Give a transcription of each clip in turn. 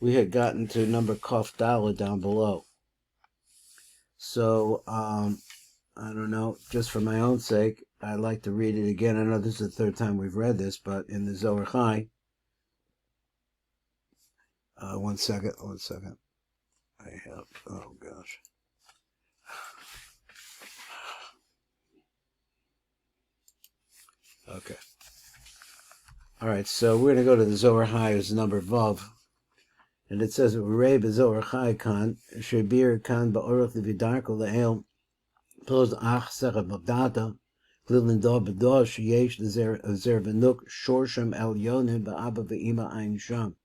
we had gotten to number Kaf Dala down below. So, I don't know, just for my own sake, I'd like to read it again. I know this is the third time we've read this, but in the Zohar Chai. One second. I have, oh gosh. Okay. All right, so we're going to go to the Zohar Chai, it's number Vav. And it says, Rei beZohar Chai kan, Shebir kan ba'orach levidarko le'el, Pos ach sechet b'data, Glilin do b'do, Sheyesh lezer v'nuk, Shorshem el yonim ba'aba v'ima ein sham.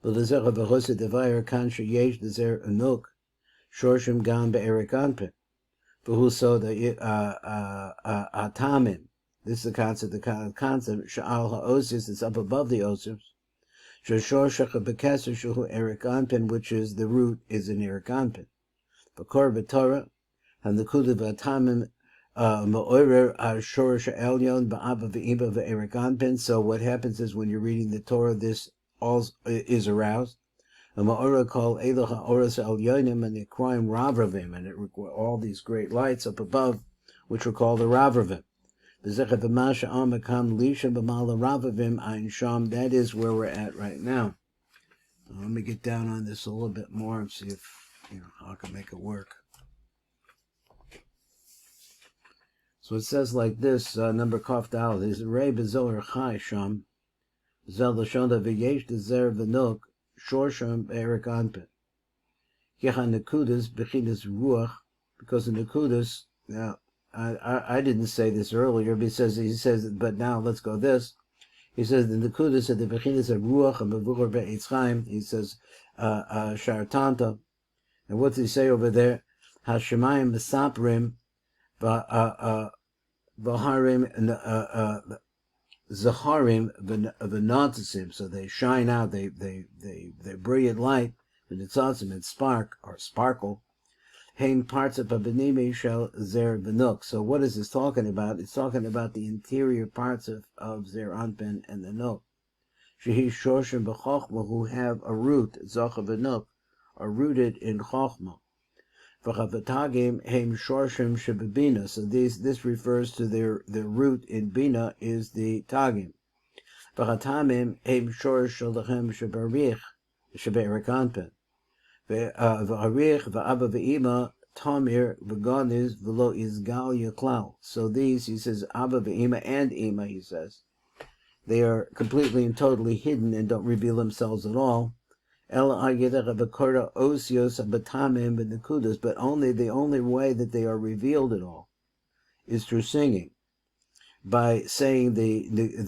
V'lezer v'choset devayar kan, Sheyesh lezer v'nuk, Shorshem gan be'erik anpin. V'hu so the atamim. This is the concept, Sha'al ha'osius, it's up above the osius. Shashorshach b'keser shuhu erik anpin, which is the root is an erik anpin. V'kor b'torah, and the kudu v'atamim ma'orer ha'shorish elyon ba'aba v'iba v'erik anpin. So what happens is when you're reading the Torah, this all is aroused. And ma'orer call eloh ha'oros elyonim, and they crying ravravim, and all these great lights up above, which are called the ravravim. That is where we're at right now. Let me get down on this a little bit more and see if how I can make it work. So it says like this, number Kaf Dal is Rei beZohar Chai Sham Zel Lashonda V'yesh Dezer V'nuk Shorsham Erik Anpin Yecha Nekudas Bechinas Ruach, because the Nekudas, now I didn't say this earlier, but he says, but now let's go this. He says the Nekudas at the Bechinas of Ruach and Mevurah Be'etz Chaim. He says Shartanta, and what does he say over there? Hashemayim Mesaprim V'harim Zaharim V'natasim. So they shine out. They brilliant light. V'nitzatzim and spark or sparkle. Parts of Abanime shall Zer V'nuk. So what is this talking about? It's talking about the interior parts of Zer Anpin and the Nuk. Shehi Shoshim B'chochma, who have a root, Zocha V'nuk, are rooted in Chochma. V'chavatagim Heim Shoshim Shebebina. So this refers to their root in Bina is the Tagim. V'chatamim Heim Shorish Shalachem Shebarich Sheberik Anpin. V'harich v'abba v'ima tamir v'ganiz v'lo izgal yaklal. So these, he says, Abba v'ima and Ima, he says, they are completely and totally hidden and don't reveal themselves at all. El ha'yedech v'kora osios b'tamim v'nekudas, but the only way that they are revealed at all is through singing, by saying the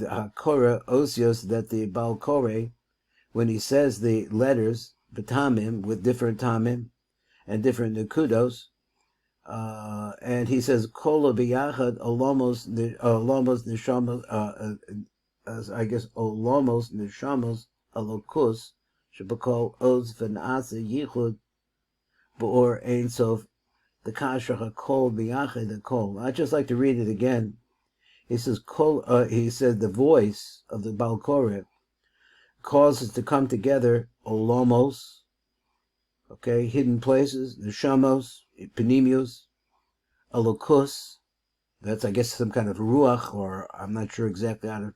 hakora osios, that the Baal Koreh, when he says the letters B'tamim, with different tamim and different nekudos, and he says kola biyachad olamos neshamos, I guess olamos neshamos alokus shebakol oz v'nasa yichud b'or Ein Sof the kashrach kol biyachad the kol. I just like to read it again. He says kol. He said the voice of the Baal Koreh causes to come together olomos, okay, hidden places, neshamos, panemios, alokus, that's I guess some kind of ruach, or I'm not sure exactly how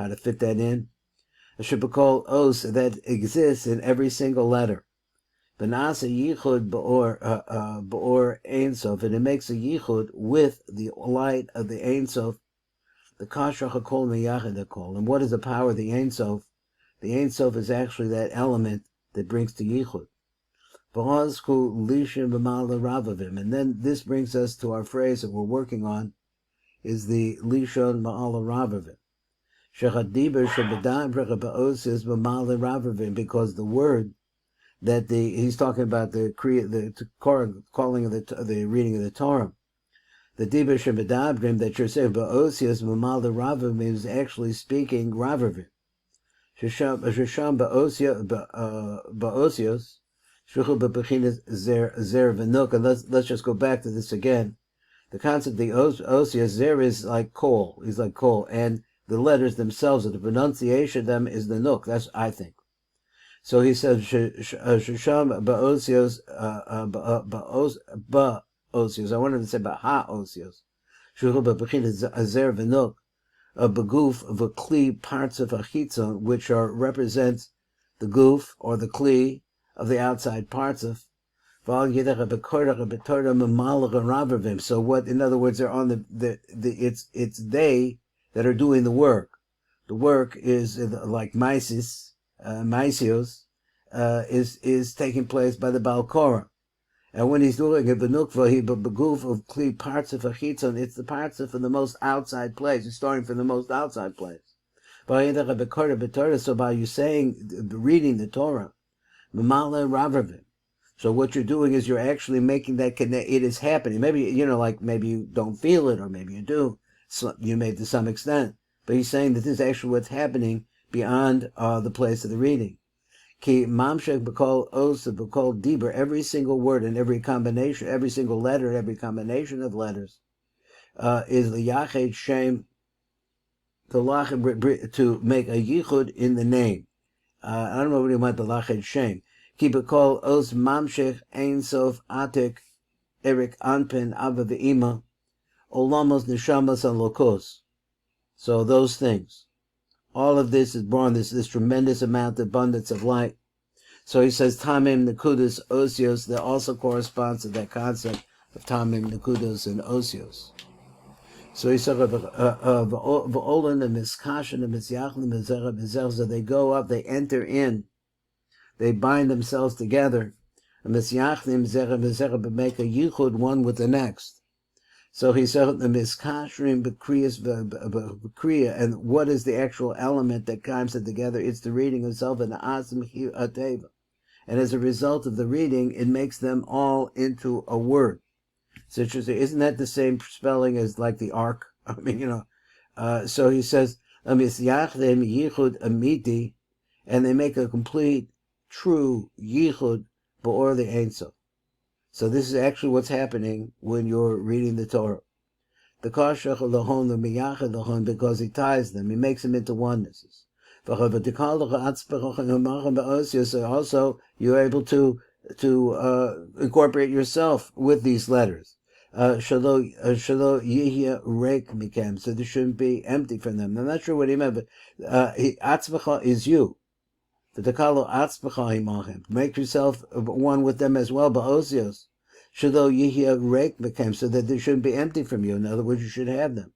to fit that in. A shebakol os that exists in every single letter. Benasa yichud b'or Ein Sof, and it makes a yichud with the light of the Ein Sof, the kashrach hakol miyachid hakol. And what is the power of the Ein Sof? The Ein Sof is actually that element that brings to yichud. And then this brings us to our phrase that we're working on, is the lishon ma'ala ravavim. Because the word that he's talking about the calling of the reading of the Torah, the dibur shebedabrim that you're saying ba'osios ma'ala ravavim is actually speaking ravavim. Shesham ba'osios. And let's just go back to this again. The concept of the osios, Zer is like coal. He's like coal. And the letters themselves, the pronunciation of them is the nuk. That's, I think. So he says, Shisham ba'osios, ba'osios. I wanted to say ba'ha-osios. Shuhu ba'bechid azer v'nuk, beguf v'kli parts of achitzon, which are represents the goof or the kli of the outside parts of. So what, in other words, they're on it's they that are doing the work. The work is like Maisios, is taking place by the Balkora. And when he's doing it, he beguf of kli parts of achitzon, it's the parts of from the most outside place. It's starting from the most outside place. So by you saying, reading the Torah, so what you're doing is you're actually making that connect. It is happening. Maybe, like maybe you don't feel it, or maybe you do. So you may to some extent. But he's saying that this is actually what's happening beyond the place of the reading. Ki mamshek b'kol osa b'kol dibur, every single word and every combination, every single letter, every combination of letters, is the yached shem, to make a yichud in the name. I don't know what he meant by lached shem. Ki b'kol os mamshek ein sof atik erik anpin abba v'ima olamos neshamas and lokos. So those things. All of this is born, this tremendous amount of abundance of light. So he says, Tamim Nekudos Osios, that also corresponds to that concept of Tamim Nekudos and Osios. So he said, V'olan and Miskashan and Misyachlim and Zerah, they go up, they enter in, they bind themselves together, and Misyachlim Zerah, but make a yichud one with the next. So he said the miskashrim b'kriya, and what is the actual element that comes it together? It's the reading of self and asim ateva, and as a result of the reading, it makes them all into a word. So isn't that the same spelling as like the ark? I mean, so he says misyachdem yichud amiti, and they make a complete, true yichud ba'or the Ein Sof. So this is actually what's happening when you're reading the Torah. The kashach lahon, the miyachad lahon, because he ties them, he makes them into onenesses. Also, you're able to incorporate yourself with these letters. Shalo yihya reik mikem, so there shouldn't be empty from them. I'm not sure what he meant, but atzmacha is you. Make yourself one with them as well, ba'osios. Shelo yihya reik became, so that they shouldn't be empty from you. In other words, you should have them.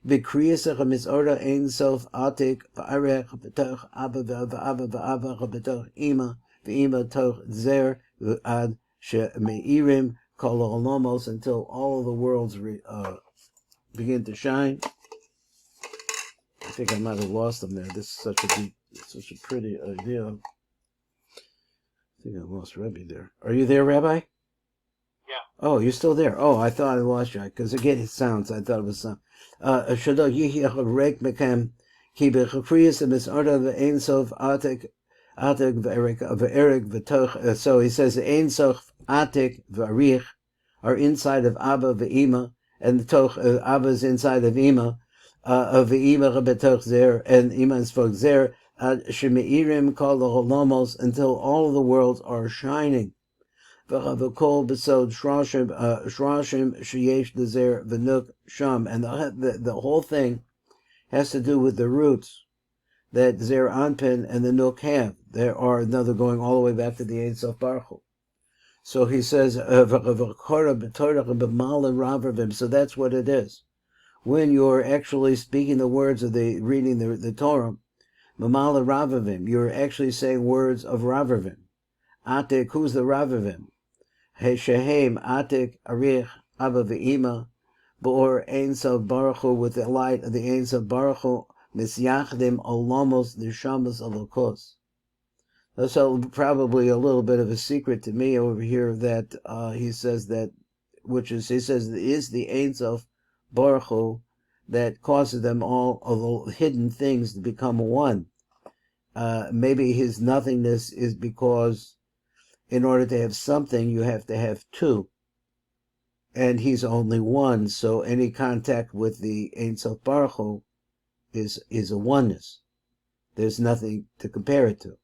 V'kriyasach misorda ein sof atik v'arech b'toch abba v'abba v'abba b'toch ima v'ima toch zer v'ad she'meirim kol olomos, until all of the worlds begin to shine. I think I might have lost them there. This is such a pretty idea. I think I lost Rebbe there. Are you there, Rabbi? Yeah. Oh, you're still there. Oh, I thought I lost you, because again it sounds. I thought it was some. Shado yihi reik mekem ki bechufriyas misarda ve'ein sof atik ve'erik v'toch. So he says the Ein Sof atik ve'arich are inside of Abba ve'ima, and the toch Abba is inside of Ima. Of Ve'ima b'toch zer, and Ima is for zer. Shemeirim kol holomos, until all of the worlds are shining. V'chavakol b'sod shrashim sheyesh dezer v'nuk sham, and the whole thing has to do with the roots that zer anpin and the nuk have. There are another going all the way back to the Ein Sof Baruch Hu. So he says so that's what it is. When you're actually speaking the words of reading the Torah, Mamala Ravavim, you're actually saying words of Ravavim. Atik, who's the Ravavim? Shehem, Atik, Arich, Abba Ve'ima, B'or Ein Sof Baruch Hu, with the light of the Ein Sof Baruch Hu, Misyachdim Olamos Nishamas Alokos. That's probably a little bit of a secret to me over here that he says that, he says is the Ein Sof Baruch Hu that causes them all of the hidden things to become one. Maybe his nothingness is because in order to have something, you have to have two. And he's only one, so any contact with the Ein Sof Baruch Hu is a oneness. There's nothing to compare it to.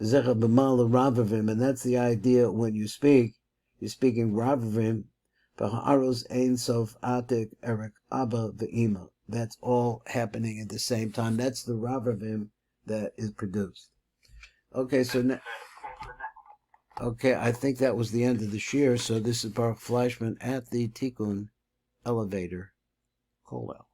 Zecha b'mal ravavim, and that's the idea when you speak. You're speaking ravavim. V'ha'aros Ein Sof atik erik abba ve'ima. That's all happening at the same time. That's the ravavim that is produced. Okay, so now, okay, I think that was the end of the shir. So this is Baruch Fleischman at the Tikkun elevator. Kolel.